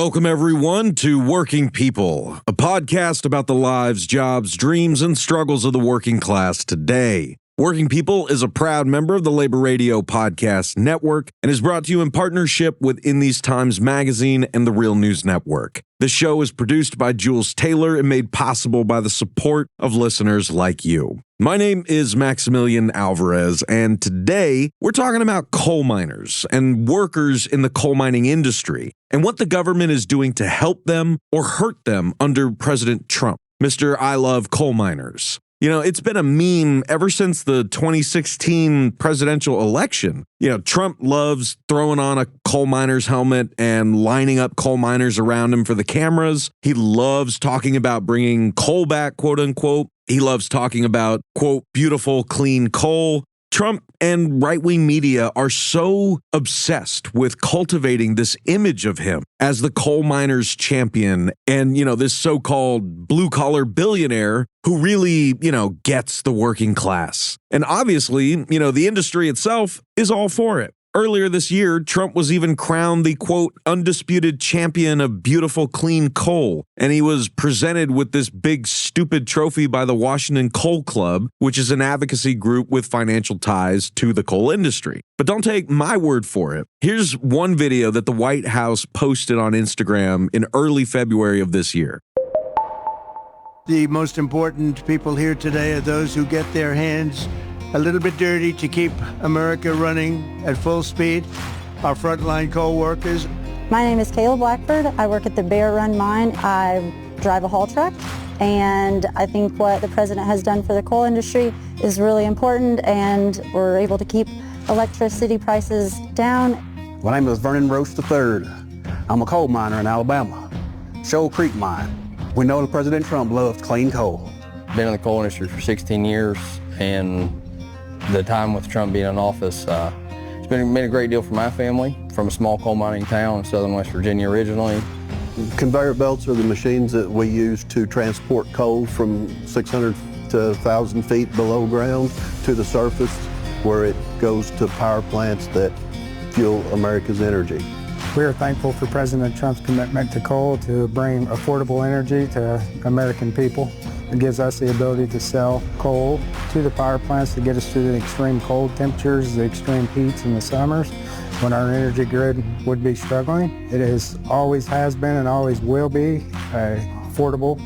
Welcome, everyone, to Working People, a podcast about the lives, jobs, dreams, and struggles of the working class today. Working People is a proud member of the Labor Radio Podcast Network and is brought to you in partnership with In These Times Magazine and the Real News Network. The show is produced by Jules Taylor and made possible by the support of listeners like you. My name is Maximilian Alvarez, and today we're talking about coal miners and workers in the coal mining industry and what the government is doing to help them or hurt them under President Trump, Mr. I Love Coal Miners. You know, it's been a meme ever since the 2016 presidential election. You know, Trump loves throwing on a coal miner's helmet and lining up coal miners around him for the cameras. He loves talking about bringing coal back, quote unquote. He loves talking about, quote, beautiful, clean coal. Trump and right-wing media are so obsessed with cultivating this image of him as the coal miners' champion and, this so-called blue-collar billionaire who really, gets the working class. And obviously, the industry itself is all for it. Earlier this year, Trump was even crowned the, quote, undisputed champion of beautiful, clean coal. And he was presented with this big, stupid trophy by the Washington Coal Club, which is an advocacy group with financial ties to the coal industry. But don't take my word for it. Here's one video that the White House posted on Instagram in early February of this year. The most important people here today are those who get their hands a little bit dirty to keep America running at full speed. Our frontline coal workers. My name is Kayla Blackford. I work at the Bear Run Mine. I drive a haul truck, and I think what the president has done for the coal industry is really important, and we're able to keep electricity prices down. My name is Vernon Roach III. I'm a coal miner in Alabama, Shoal Creek Mine. We know that President Trump loves clean coal. Been in the coal industry for 16 years, and the time with Trump being in office, it's been a great deal for my family, from a small coal mining town in southern West Virginia originally. Conveyor belts are the machines that we use to transport coal from 600 to 1,000 feet below ground to the surface, where it goes to power plants that fuel America's energy. We are thankful for President Trump's commitment to coal to bring affordable energy to American people. It gives us the ability to sell coal to the power plants to get us through the extreme cold temperatures, the extreme heats in the summers, when our energy grid would be struggling. It always has been and always will be an affordable,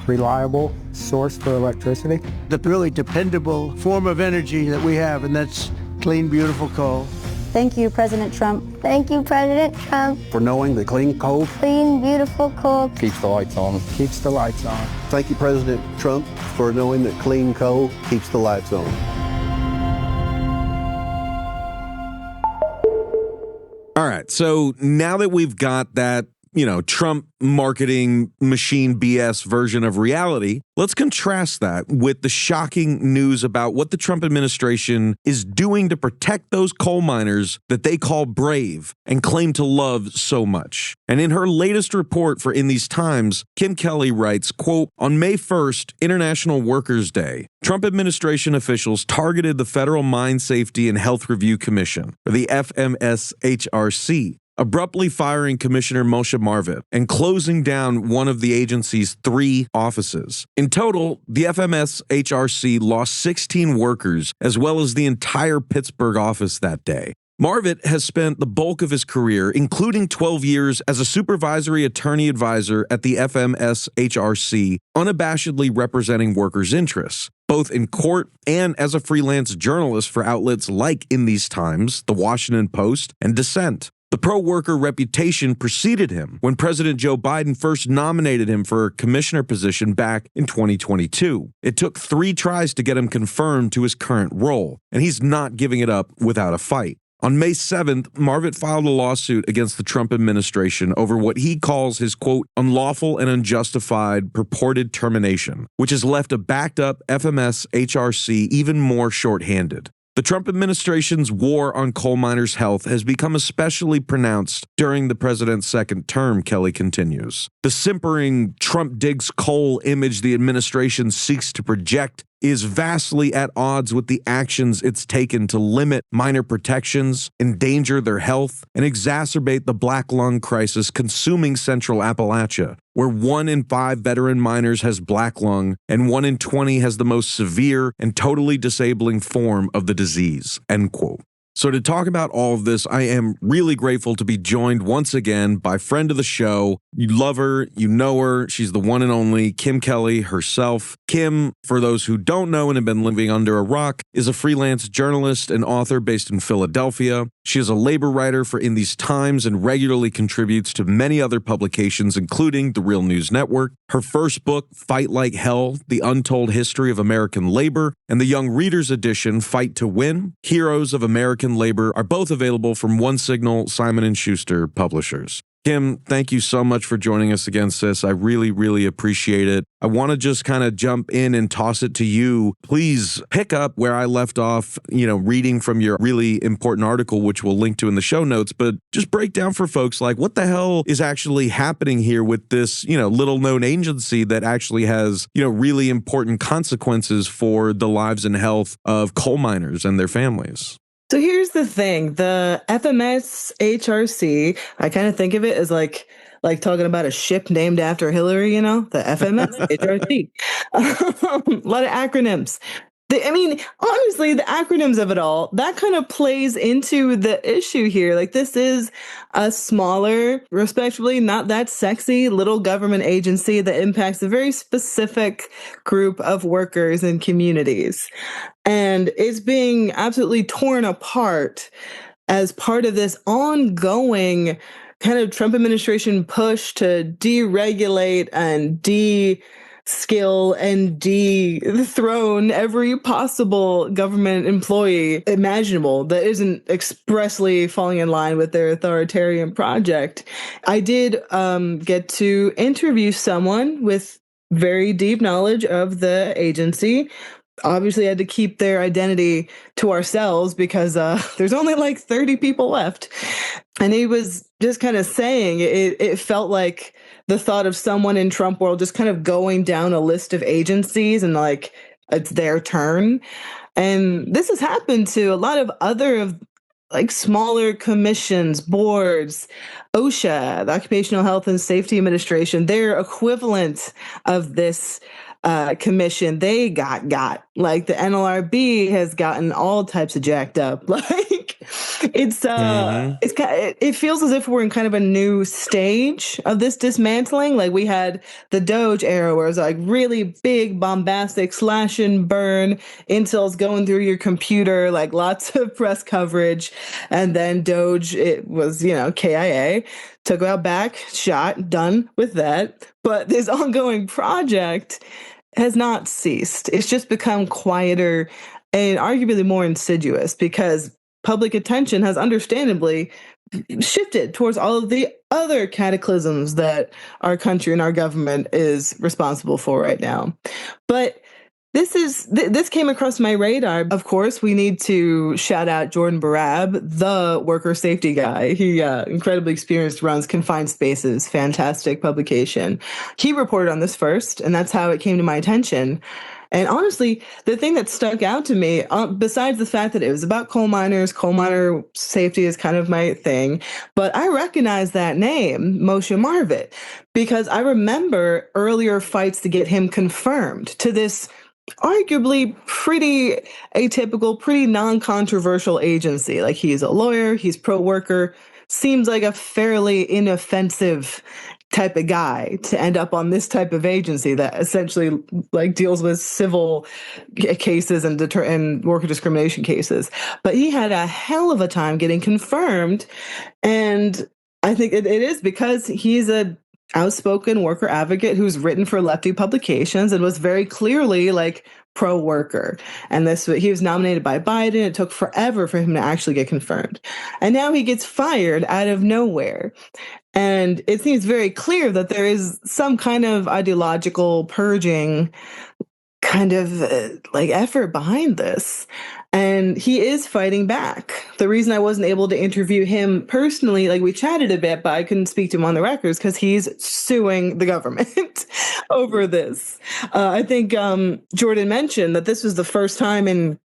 reliable source for electricity. The really dependable form of energy that we have, and that's clean, beautiful coal. Thank you, President Trump. Thank you, President Trump. For knowing that clean coal, clean, beautiful coal Keeps the lights on. Keeps the lights on. Thank you, President Trump, for knowing that clean coal keeps the lights on. All right, so now that we've got that, Trump marketing machine BS version of reality, let's contrast that with the shocking news about what the Trump administration is doing to protect those coal miners that they call brave and claim to love so much. And in her latest report for In These Times, Kim Kelly writes, quote, on May 1st, International Workers' Day, Trump administration officials targeted the Federal Mine Safety and Health Review Commission, or the FMSHRC, abruptly firing Commissioner Moshe Marvit and closing down one of the agency's 3 offices. In total, the FMSHRC lost 16 workers, as well as the entire Pittsburgh office that day. Marvit has spent the bulk of his career, including 12 years as a supervisory attorney advisor at the FMSHRC, unabashedly representing workers' interests, both in court and as a freelance journalist for outlets like In These Times, The Washington Post, and Dissent. The pro-worker reputation preceded him when President Joe Biden first nominated him for a commissioner position back in 2022. It took 3 tries to get him confirmed to his current role, and he's not giving it up without a fight. On May 7th, Marvit filed a lawsuit against the Trump administration over what he calls his, quote, unlawful and unjustified purported termination, which has left a backed-up FMSHRC even more shorthanded. The Trump administration's war on coal miners' health has become especially pronounced during the president's second term, Kelly continues. The simpering Trump digs coal image the administration seeks to project is vastly at odds with the actions it's taken to limit miner protections, endanger their health, and exacerbate the black lung crisis consuming central Appalachia, where 1 in 5 veteran miners has black lung and 1 in 20 has the most severe and totally disabling form of the disease, end quote. So to talk about all of this, I am really grateful to be joined once again by friend of the show. You love her, you know her, she's the one and only Kim Kelly herself. Kim, for those who don't know and have been living under a rock, is a freelance journalist and author based in Philadelphia. She is a labor writer for In These Times and regularly contributes to many other publications, including The Real News Network. Her first book, Fight Like Hell, The Untold History of American Labor, and the Young Readers edition, Fight to Win, Heroes of American Labor, are both available from One Signal, Simon & Schuster publishers. Kim, thank you so much for joining us again, sis. I really, really appreciate it. I want to just kind of jump in and toss it to you. Please pick up where I left off, reading from your really important article, which we'll link to in the show notes, but just break down for folks like what the hell is actually happening here with this, little known agency that actually has, really important consequences for the lives and health of coal miners and their families. So here's the thing, the FMS HRC, I kind of think of it as like talking about a ship named after Hillary, the FMS HRC. A lot of acronyms. Honestly, the acronyms of it all, that kind of plays into the issue here. Like, this is a smaller, respectively, not that sexy little government agency that impacts a very specific group of workers and communities. And it's being absolutely torn apart as part of this ongoing kind of Trump administration push to deregulate and skill and dethrone every possible government employee imaginable that isn't expressly falling in line with their authoritarian project. I did get to interview someone with very deep knowledge of the agency. Obviously, I had to keep their identity to ourselves because there's only like 30 people left. And he was just kind of saying it felt like the thought of someone in Trump world just kind of going down a list of agencies and like it's their turn. And this has happened to a lot of other like smaller commissions, boards, OSHA, the Occupational Health and Safety Administration, their equivalent of this commission, they got like the NLRB has gotten all types of jacked up. Like it feels as if we're in kind of a new stage of this dismantling. Like we had the Doge era where it was like really big, bombastic slash and burn, intel's going through your computer, like lots of press coverage. And then Doge, it was, KIA, took out back, shot, done with that. But this ongoing project has not ceased. It's just become quieter and arguably more insidious because public attention has understandably shifted towards all of the other cataclysms that our country and our government is responsible for right now. But this came across my radar. Of course, we need to shout out Jordan Barab, the worker safety guy. He incredibly experienced, runs Confined Spaces, fantastic publication. He reported on this first, and that's how it came to my attention. And honestly, the thing that stuck out to me, besides the fact that it was about coal miners, coal miner safety is kind of my thing, but I recognize that name, Moshe Marvit, because I remember earlier fights to get him confirmed to this arguably pretty atypical, pretty non-controversial agency. Like, he's a lawyer, he's pro-worker, seems like a fairly inoffensive type of guy to end up on this type of agency that essentially like deals with civil cases and worker discrimination cases. But he had a hell of a time getting confirmed. And I think it is because he's a outspoken worker advocate who's written for lefty publications and was very clearly like pro-worker. And he was nominated by Biden. It took forever for him to actually get confirmed. And now he gets fired out of nowhere. And it seems very clear that there is some kind of ideological purging kind of like effort behind this. And he is fighting back. The reason I wasn't able to interview him personally, like we chatted a bit, but I couldn't speak to him on the records because he's suing the government over this. I think Jordan mentioned that this was the first time in,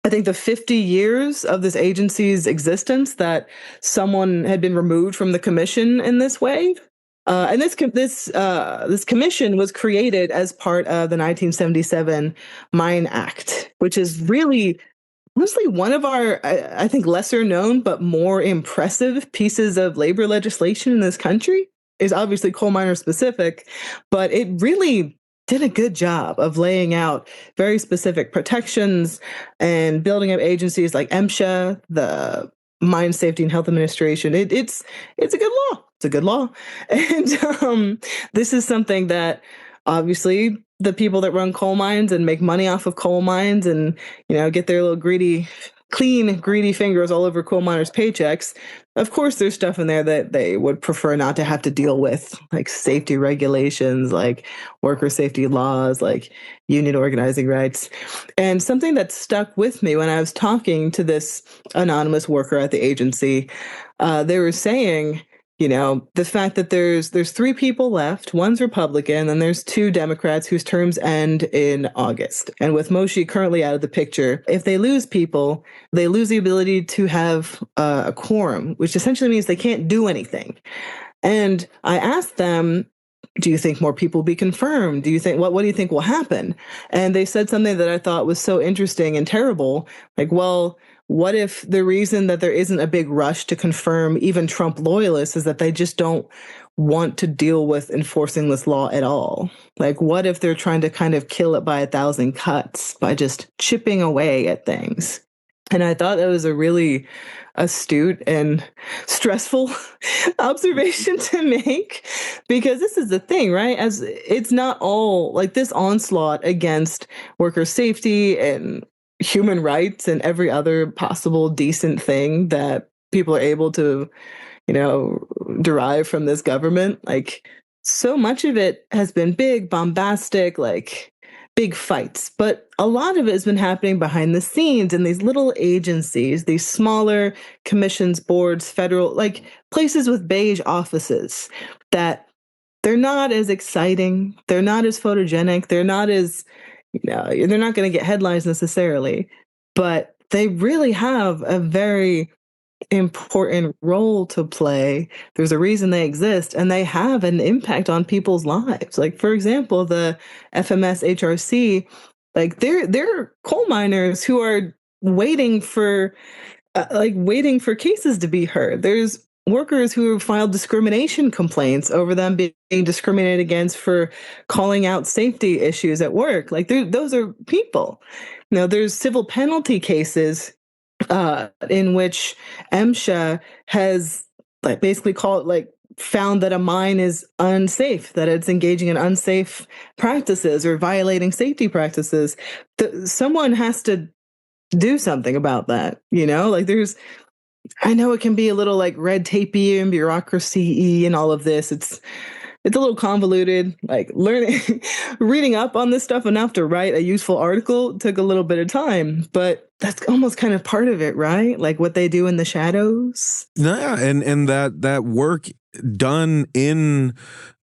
I think, the 50 years of this agency's existence that someone had been removed from the commission in this way. And this commission was created as part of the 1977 Mine Act, which is really honestly one of our, I think, lesser known but more impressive pieces of labor legislation in this country. Is obviously coal miner specific, but it really did a good job of laying out very specific protections and building up agencies like MSHA, the Mine Safety and Health Administration. It's a good law. It's a good law. And this is something that obviously the people that run coal mines and make money off of coal mines and, get their little greedy fingers all over coal miners' paychecks. Of course, there's stuff in there that they would prefer not to have to deal with, like safety regulations, like worker safety laws, like union organizing rights. And something that stuck with me when I was talking to this anonymous worker at the agency, they were saying, the fact that there's 3 people left, one's Republican, and there's 2 Democrats whose terms end in August. And with Moshe currently out of the picture, if they lose people, they lose the ability to have a quorum, which essentially means they can't do anything. And I asked them, do you think more people will be confirmed? Do you think, what do you think will happen? And they said something that I thought was so interesting and terrible. Like, well, what if the reason that there isn't a big rush to confirm even Trump loyalists is that they just don't want to deal with enforcing this law at all? Like, what if they're trying to kind of kill it by 1,000 cuts by just chipping away at things? And I thought that was a really astute and stressful observation to make, because this is the thing, right? As it's not all like this onslaught against worker safety and human rights and every other possible decent thing that people are able to, derive from this government. Like, so much of it has been big, bombastic, like big fights, but a lot of it has been happening behind the scenes in these little agencies, these smaller commissions, boards, federal, like places with beige offices that they're not as exciting. They're not as photogenic. They're not as, they're not going to get headlines necessarily, but they really have a very important role to play. There's a reason they exist, and they have an impact on people's lives. Like, for example, the FMS HRC, like they're coal miners who are waiting for cases to be heard. There's workers who have filed discrimination complaints over them being discriminated against for calling out safety issues at work. Like, those are people. There's civil penalty cases in which MSHA has basically found that a mine is unsafe, that it's engaging in unsafe practices or violating safety practices. Someone has to do something about that. I know it can be a little like red tapey and bureaucracy-y and all of this. It's a little convoluted. Like, reading up on this stuff enough to write a useful article took a little bit of time, but that's almost kind of part of it, right? Like what they do in the shadows. Yeah, and that work done in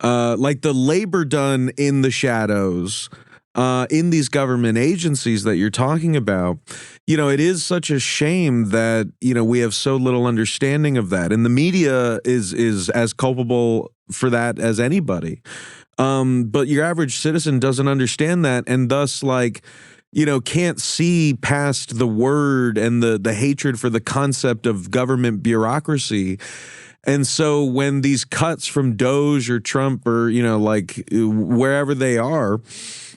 like the labor done in the shadows in these government agencies that you're talking about, it is such a shame that, we have so little understanding of that. And the media is as culpable for that as anybody. But your average citizen doesn't understand that, and thus, can't see past the word and the hatred for the concept of government bureaucracy. And so when these cuts from Doge or Trump or, wherever they are,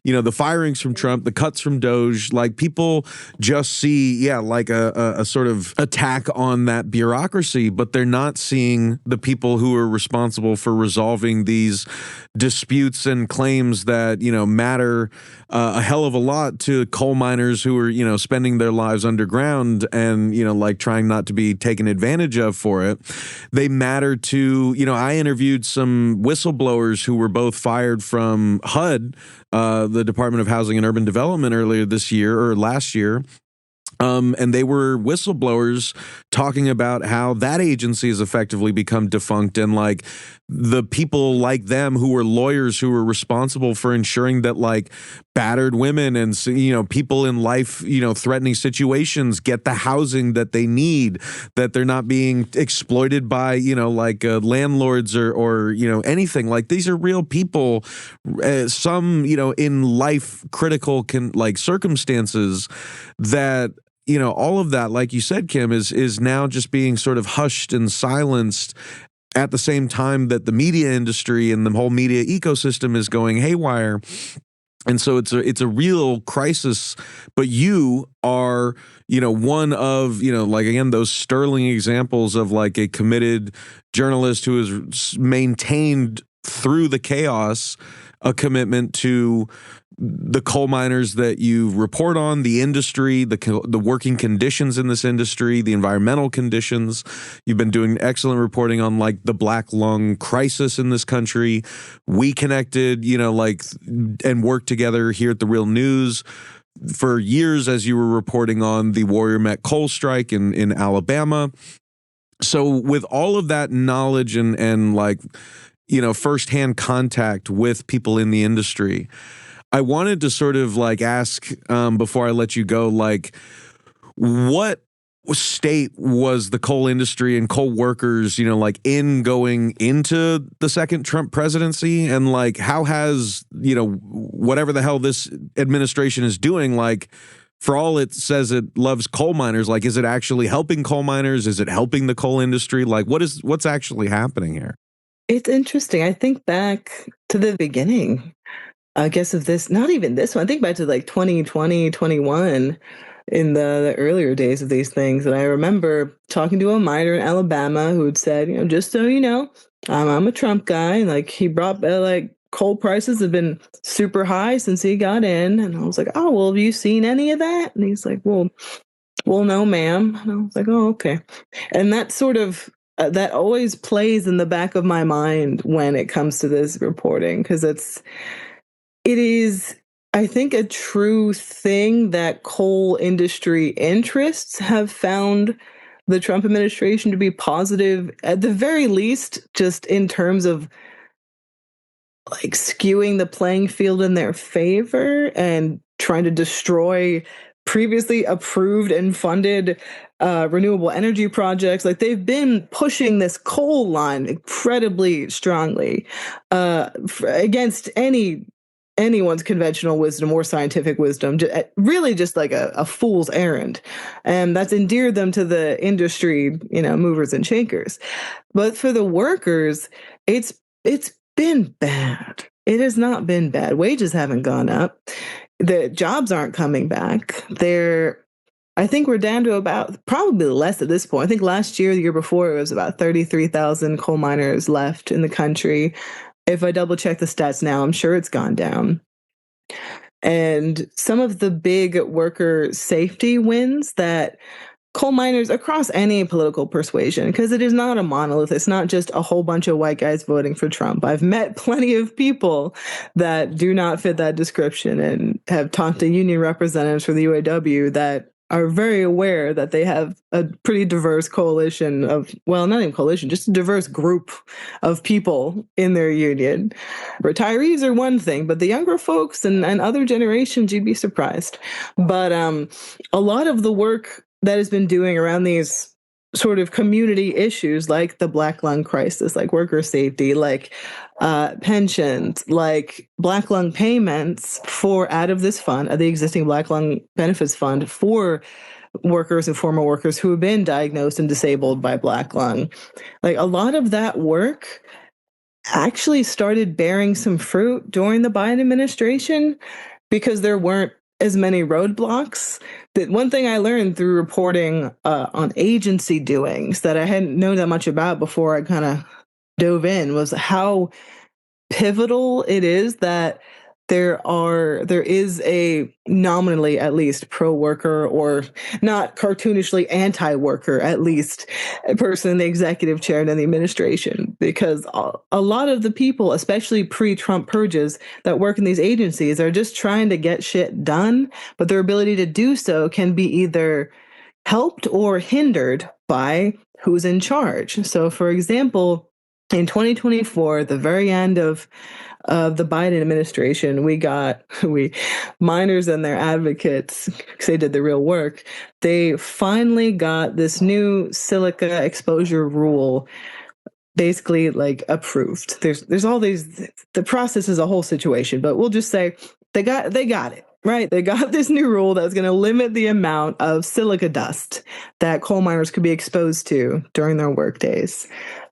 the firings from Trump, the cuts from Doge, people just see, a sort of attack on that bureaucracy, but they're not seeing the people who are responsible for resolving these disputes and claims that, matter a hell of a lot to coal miners who are, spending their lives underground and, trying not to be taken advantage of for it. They matter to, I interviewed some whistleblowers who were both fired from HUD, the Department of Housing and Urban Development, earlier this year or last year. And they were whistleblowers talking about how that agency has effectively become defunct, and like the people like them who were lawyers who were responsible for ensuring that like battered women and, you know, people in life, you know, threatening situations get the housing that they need, that they're not being exploited by, you know, like landlords or, you know, anything. Like these are real people, some, you know, in life critical circumstances that, you know, all of that, like you said, Kim, is now just being sort of hushed and silenced at the same time that the media industry and the whole media ecosystem is going haywire. And so it's a real crisis. But you are, you know, one of, you know, like, again, those sterling examples of like a committed journalist who has maintained through the chaos a commitment to the coal miners that you report on, the industry, the working conditions in this industry, the environmental conditions. You've been doing excellent reporting on like the black lung crisis in this country. We connected, you know, like, and worked together here at The Real News for years as you were reporting on the Warrior Met coal strike in Alabama. So with all of that knowledge and like, you know, firsthand contact with people in the industry, I wanted to sort of like ask before I let you go, like, what state was the coal industry and coal workers, you know, like in going into the second Trump presidency? And like, how has, you know, whatever the hell this administration is doing, like, for all it says it loves coal miners, like, is it actually helping coal miners? Is it helping the coal industry? Like, what's actually happening here? It's interesting. I think back to the beginning, I guess, of this, not even this one. I think back to like 2020, 21 in the earlier days of these things. And I remember talking to a miner in Alabama who had said, you know, just so you know, I'm a Trump guy. And like he brought like coal prices have been super high since he got in. And I was like, oh, well, have you seen any of that? And he's like, well, no, ma'am. And I was like, oh, okay. And that sort of, that always plays in the back of my mind when it comes to this reporting, because it is, I think, a true thing that coal industry interests have found the Trump administration to be positive, at the very least, just in terms of like skewing the playing field in their favor and trying to destroy previously approved and funded renewable energy projects. Like they've been pushing this coal line incredibly strongly against anyone's conventional wisdom or scientific wisdom, really just like a fool's errand. And that's endeared them to the industry, you know, movers and shakers. But for the workers, it's been bad. It has not been bad. Wages haven't gone up. The jobs aren't coming back. I think we're down to about probably less at this point. I think last year, the year before, it was about 33,000 coal miners left in the country. If I double check the stats now, I'm sure it's gone down. And some of the big worker safety wins that coal miners across any political persuasion, because it is not a monolith. It's not just a whole bunch of white guys voting for Trump. I've met plenty of people that do not fit that description and have talked to union representatives for the UAW that are very aware that they have a pretty diverse coalition of, well, not even coalition, just a diverse group of people in their union. Retirees are one thing, but the younger folks and other generations, you'd be surprised. But a lot of the work that has been doing around these sort of community issues like the black lung crisis, like worker safety, like pensions, like black lung payments for out of this fund, the existing black lung benefits fund for workers and former workers who have been diagnosed and disabled by black lung. Like a lot of that work actually started bearing some fruit during the Biden administration because there weren't as many roadblocks. That one thing I learned through reporting on agency doings that I hadn't known that much about before I kind of dove in was how pivotal it is that there is a nominally at least pro-worker, or not cartoonishly anti-worker, at least a person in the executive chair and in the administration, because a lot of the people, especially pre-Trump purges, that work in these agencies are just trying to get shit done, but their ability to do so can be either helped or hindered by who's in charge. So, for example, in 2024, the very end of the Biden administration, we miners and their advocates, because they did the real work, they finally got this new silica exposure rule basically like approved. There's all these, the process is a whole situation, but we'll just say they got it. Right. They got this new rule that was going to limit the amount of silica dust that coal miners could be exposed to during their work days.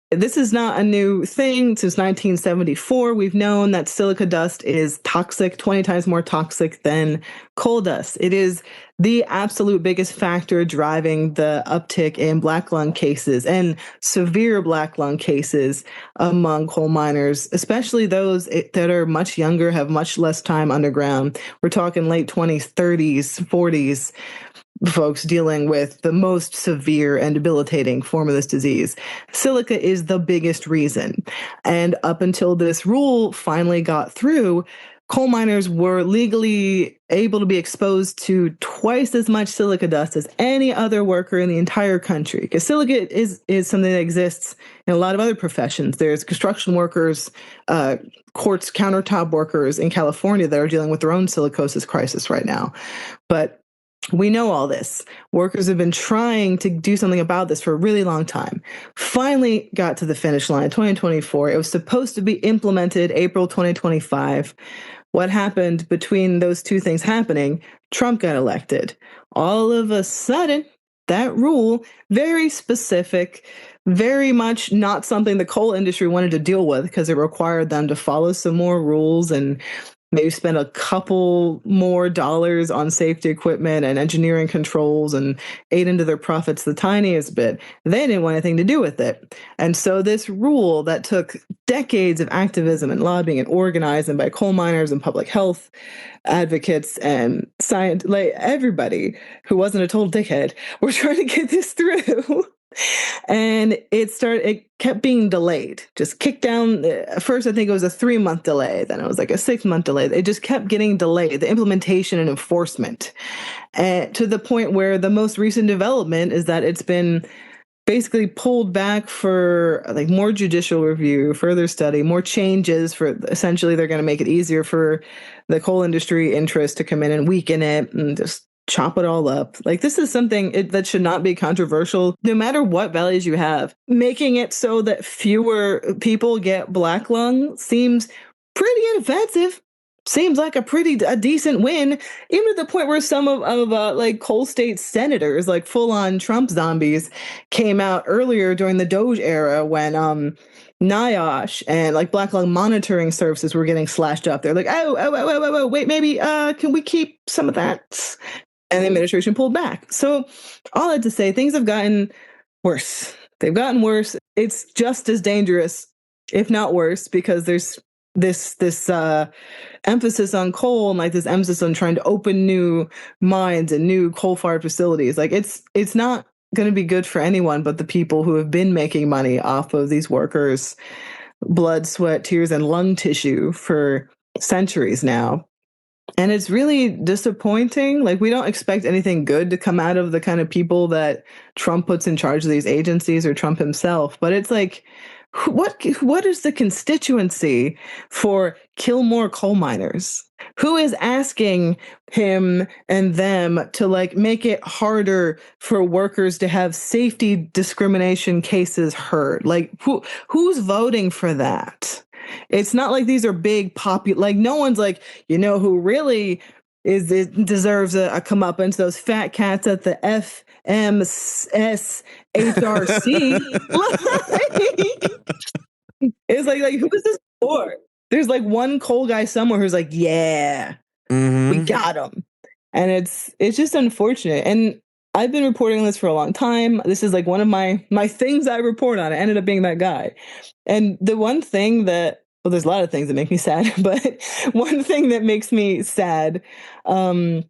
This is not a new thing. Since 1974, we've known that silica dust is toxic, 20 times more toxic than coal dust. It is the absolute biggest factor driving the uptick in black lung cases and severe black lung cases among coal miners, especially those that are much younger, have much less time underground. We're talking late 20s, 30s, 40s. Folks dealing with the most severe and debilitating form of this disease. Silica is the biggest reason. And up until this rule finally got through, coal miners were legally able to be exposed to twice as much silica dust as any other worker in the entire country. Because silica is something that exists in a lot of other professions. There's construction workers, quartz countertop workers in California that are dealing with their own silicosis crisis right now. But we know all this. Workers have been trying to do something about this for a really long time. Finally got to the finish line, 2024. It was supposed to be implemented April 2025. What happened between those two things happening? Trump got elected. All of a sudden, that rule, very specific, very much not something the coal industry wanted to deal with, because it required them to follow some more rules and maybe spend a couple more dollars on safety equipment and engineering controls and ate into their profits the tiniest bit. They didn't want anything to do with it. And so this rule that took decades of activism and lobbying and organizing by coal miners and public health advocates and science, like everybody who wasn't a total dickhead, were trying to get this through. And it kept being delayed, just kicked down. At first, I think it was a 3-month delay. Then it was like a 6-month delay. It just kept getting delayed, the implementation and enforcement, to the point where the most recent development is that it's been basically pulled back for like more judicial review, further study, more changes for essentially they're going to make it easier for the coal industry interest to come in and weaken it and just chop it all up. Like, this is something that should not be controversial, no matter what values you have. Making it so that fewer people get black lung seems pretty inoffensive. Seems like a decent win, even to the point where some of like coal state senators, like full-on Trump zombies, came out earlier during the Doge era when NIOSH and like black lung monitoring services were getting slashed up. They're like, oh, wait, maybe can we keep some of that? And the administration pulled back. So all that to say, things have gotten worse. They've gotten worse. It's just as dangerous, if not worse, because there's this emphasis on coal and like this emphasis on trying to open new mines and new coal-fired facilities. Like, it's not going to be good for anyone but the people who have been making money off of these workers' blood, sweat, tears, and lung tissue for centuries now. And it's really disappointing. Like, we don't expect anything good to come out of the kind of people that Trump puts in charge of these agencies, or Trump himself. But it's like, what is the constituency for kill more coal miners? Who is asking him and them to like make it harder for workers to have safety discrimination cases heard? Like, who's voting for that? It's not like these are big like no one's like, you know, who really deserves a comeuppance, those fat cats at the FMS HRC. It's like who is this for? There's like one coal guy somewhere who's like, yeah, we got him. And it's just unfortunate. And I've been reporting on this for a long time. This is like one of my things I report on. I ended up being that guy. And the one thing that well, there's a lot of things that make me sad, but one thing that makes me sad, I'm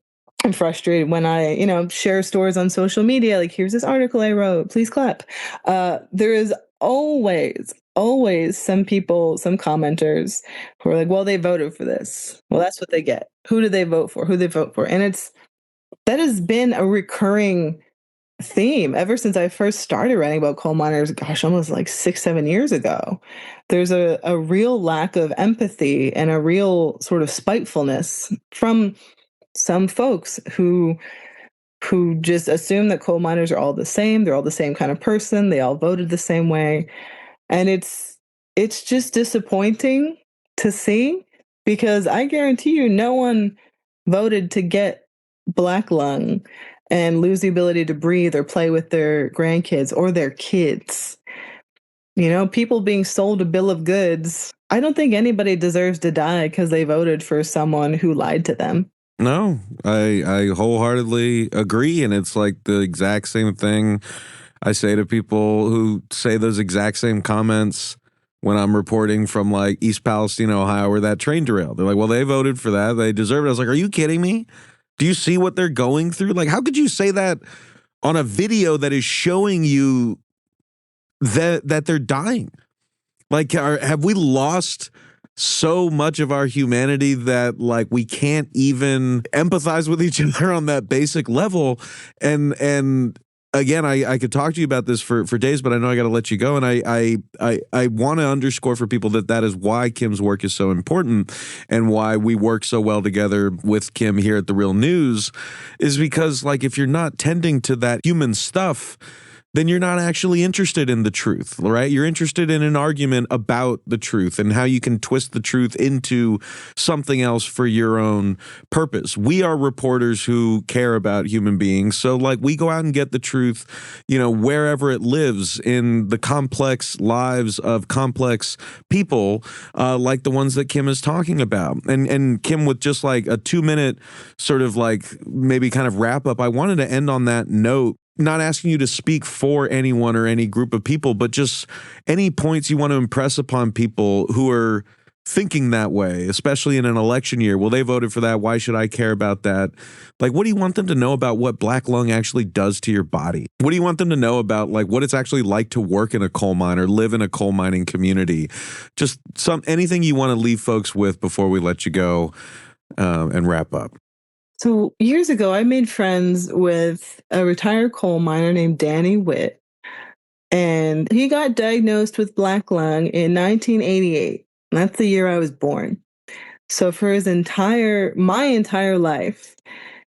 frustrated when I, share stories on social media, like, here's this article I wrote, please clap. There is always some people, some commenters who are like, well, they voted for this. Well, that's what they get. Who did they vote for? Who did they vote for? And that has been a recurring theme ever since I first started writing about coal miners, gosh, almost like 6-7 years ago. There's a real lack of empathy and a real sort of spitefulness from some folks who just assume that coal miners are all the same. They're all the same kind of person. They all voted the same way. And it's just disappointing to see, because I guarantee you no one voted to get black lung and lose the ability to breathe or play with their grandkids or their kids. People being sold a bill of goods. I don't think anybody deserves to die because they voted for someone who lied to them. No, I wholeheartedly agree. And it's like the exact same thing I say to people who say those exact same comments when I'm reporting from like East Palestine, Ohio, where that train derailed. They're like, well, they voted for that. They deserve it. I was like, are you kidding me? Do you see what they're going through? Like, how could you say that on a video that is showing you that they're dying? Like, have we lost so much of our humanity that like we can't even empathize with each other on that basic level? And again, I could talk to you about this for days, but I know I got to let you go. And I want to underscore for people that is why Kim's work is so important and why we work so well together with Kim here at The Real News, is because like if you're not tending to that human stuff, then you're not actually interested in the truth, right? You're interested in an argument about the truth and how you can twist the truth into something else for your own purpose. We are reporters who care about human beings. So like we go out and get the truth, wherever it lives in the complex lives of complex people, like the ones that Kim is talking about. And Kim, with just like a 2-minute sort of like maybe kind of wrap up, I wanted to end on that note. Not asking you to speak for anyone or any group of people, but just any points you want to impress upon people who are thinking that way, especially in an election year. Well, they voted for that. Why should I care about that? Like, what do you want them to know about what black lung actually does to your body? What do you want them to know about like what it's actually like to work in a coal mine or live in a coal mining community? Just anything you want to leave folks with before we let you go and wrap up. So years ago, I made friends with a retired coal miner named Danny Witt, and he got diagnosed with black lung in 1988. That's the year I was born. So for my entire life,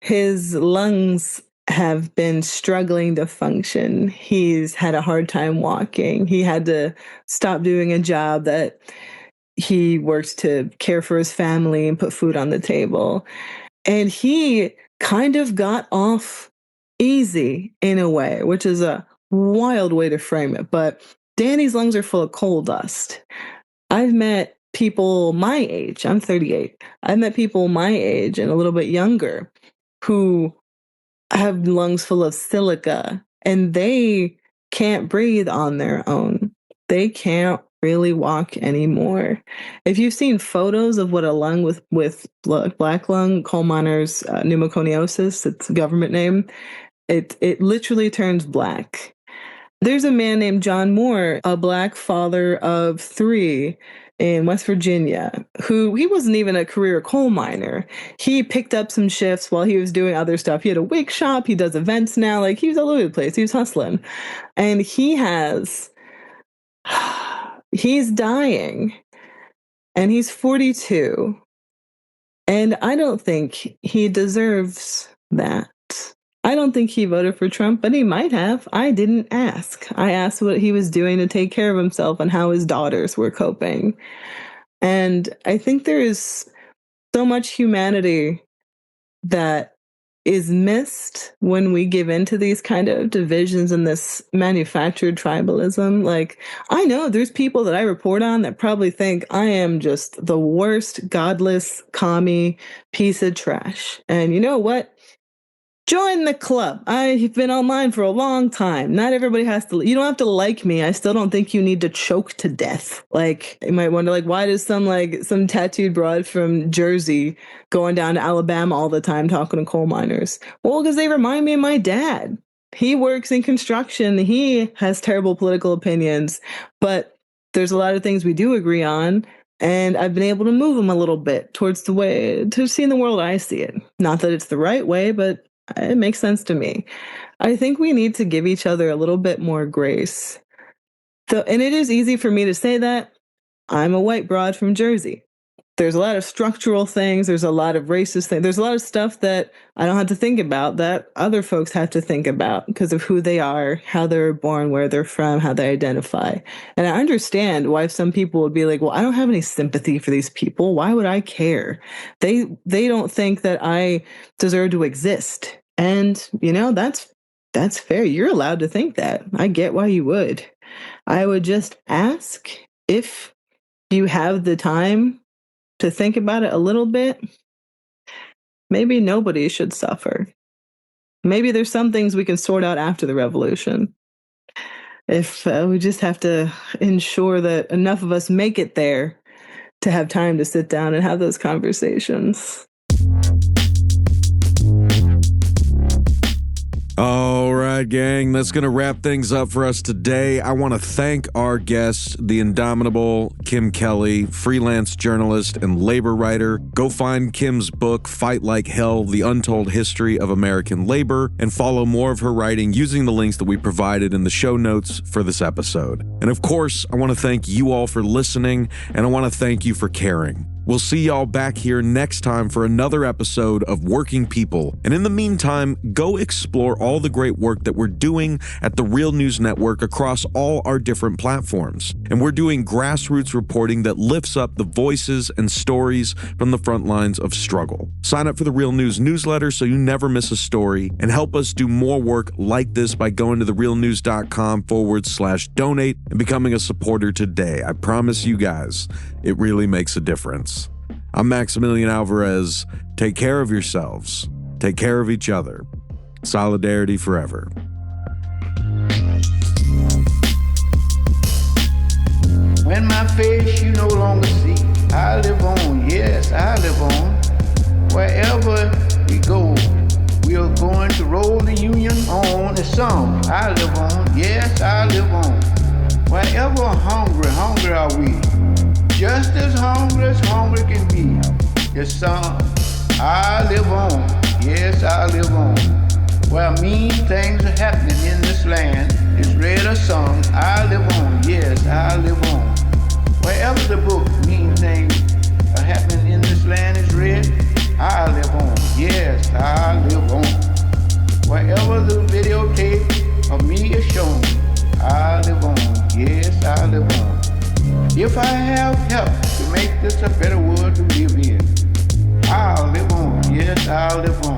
his lungs have been struggling to function. He's had a hard time walking. He had to stop doing a job that he worked to care for his family and put food on the table. And he kind of got off easy in a way, which is a wild way to frame it. But Danny's lungs are full of coal dust. I've met people my age. I'm 38. I've met people my age and a little bit younger who have lungs full of silica, and they can't breathe on their own. They can't really walk anymore. If you've seen photos of what a lung with black lung coal miners pneumoconiosis, it's a government name, it literally turns black. There's a man named John Moore, a black father of 3 in West Virginia, who he wasn't even a career coal miner. He picked up some shifts while he was doing other stuff. He had a wig shop. He does events now. Like, he was all over the place. He was hustling. And he's dying, and he's 42. And I don't think he deserves that. I don't think he voted for Trump, but he might have. I didn't ask. I asked what he was doing to take care of himself and how his daughters were coping. And I think there is so much humanity that is missed when we give into these kind of divisions and this manufactured tribalism. Like, I know there's people that I report on that probably think I am just the worst, godless, commie piece of trash. And you know what? join the club. I've been online for a long time. Not everybody has to, you don't have to like me. I still don't think you need to choke to death. Like, you might wonder, like, why does some tattooed broad from Jersey going down to Alabama all the time talking to coal miners? Well, because they remind me of my dad. He works in construction. He has terrible political opinions, but there's a lot of things we do agree on. And I've been able to move him a little bit towards the way to seeing the world I see it. Not that it's the right way, but it makes sense to me. I think we need to give each other a little bit more grace. And it is easy for me to say that. I'm a white broad from Jersey. There's a lot of structural things. There's a lot of racist things. There's a lot of stuff that I don't have to think about that other folks have to think about because of who they are, how they were born, where they're from, how they identify. And I understand why some people would be like, well, I don't have any sympathy for these people. Why would I care? They don't think that I deserve to exist. And, that's fair. You're allowed to think that. I get why you would. I would just ask if you have the time to think about it a little bit, maybe nobody should suffer. Maybe there's some things we can sort out after the revolution. If we just have to ensure that enough of us make it there to have time to sit down and have those conversations. All right, gang, that's going to wrap things up for us today. I want to thank our guest, the indomitable Kim Kelly, freelance journalist and labor writer. Go find Kim's book, Fight Like Hell, The Untold History of American Labor, and follow more of her writing using the links that we provided in the show notes for this episode. And of course, I want to thank you all for listening, and I want to thank you for caring. We'll see y'all back here next time for another episode of Working People. And in the meantime, go explore all the great work that we're doing at the Real News Network across all our different platforms. And we're doing grassroots reporting that lifts up the voices and stories from the front lines of struggle. Sign up for the Real News newsletter so you never miss a story, and help us do more work like this by going to therealnews.com/donate and becoming a supporter today. I promise you guys, it really makes a difference. I'm Maximilian Alvarez. Take care of yourselves. Take care of each other. Solidarity forever. When my face you no longer see, I live on, yes, I live on. Wherever we go, we are going to roll the Union on. The song I live on, yes, I live on. Wherever hungry are we. Just as hungry can be. The song I live on, yes, I live on. Where mean things are happening in this land, it's read a song, I live on, yes, I live on. Wherever the book mean things are happening in this land is read, I live on, yes, I live on. Wherever the videotape of me is shown, I live on, yes, I live on. If I have help to make this a better world to live in, I'll live on, yes, I'll live on.